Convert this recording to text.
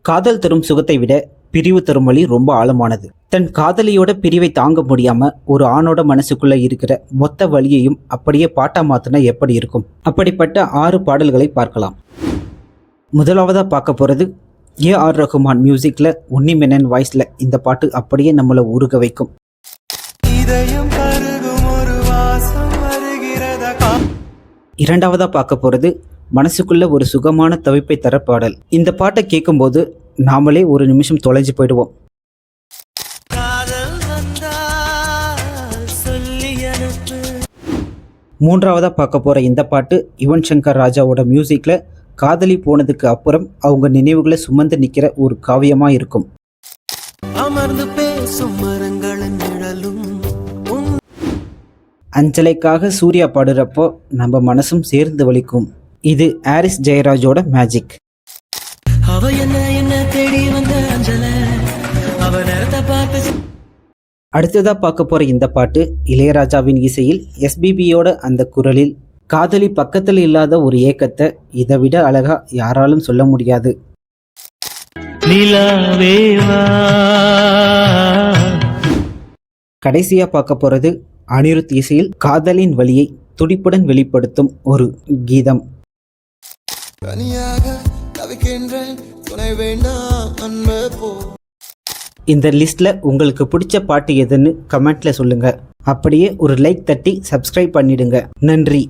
காதல் தரும் சுகத்தை விட பிரிவு தரும் வழி ரொம்ப ஆழமானது. தன் காதலியோட பிரிவை தாங்க முடியாம ஒரு ஆணோட மனசுக்குள்ள இருக்கிற மொத்த வலியையும் அப்படியே பாட்டா மாத்தினா எப்படி இருக்கும்? அப்படிப்பட்ட 6 பாடல்களை பார்க்கலாம். முதலாவதா பார்க்க போறது ஏ.ஆர். ரஹ்மான் மியூசிக்ல உன்னிமெனன் வாய்ஸ்ல இந்த பாட்டு அப்படியே நம்மளை உருக வைக்கும். இரண்டாவதா பார்க்க போறது மனசுக்குள்ள ஒரு சுகமான தவிப்பை தர பாடல். இந்த பாட்டை கேட்கும்போது நாமளே ஒரு நிமிஷம் தொலைஞ்சு போயிடுவோம். மூன்றாவதா பார்க்க போற இந்த பாட்டு யுவன் சங்கர் ராஜாவோட மியூசிக்ல காதலி போனதுக்கு அப்புறம் அவங்க நினைவுகளை சுமந்து நிக்கிற ஒரு காவியமா இருக்கும். அஞ்சலைக்காக சூர்யா பாடுறப்போ நம்ம மனசும் சேர்ந்து வலிக்கும். இது ஹாரிஸ் ஜெயராஜோட மேஜிக். அடுத்ததா பார்க்க போற இந்த பாட்டு இளையராஜாவின் இசையில் எஸ்பிபியோட அந்த குரலில் காதலி பக்கத்தில் இல்லாத ஒரு ஏக்கத்தை இதை விட அழகா யாராலும் சொல்ல முடியாது. கடைசியா பார்க்க போறது அனிருத் இசையில் காதலின் வலியை துடிப்புடன் வெளிப்படுத்தும் ஒரு கீதம். இந்த லிஸ்ட்ல உங்களுக்கு பிடிச்ச பாட்டு எதுன்னு கமெண்ட்ல சொல்லுங்க. அப்படியே ஒரு லைக் தட்டி சப்ஸ்கிரைப் பண்ணிடுங்க. நன்றி.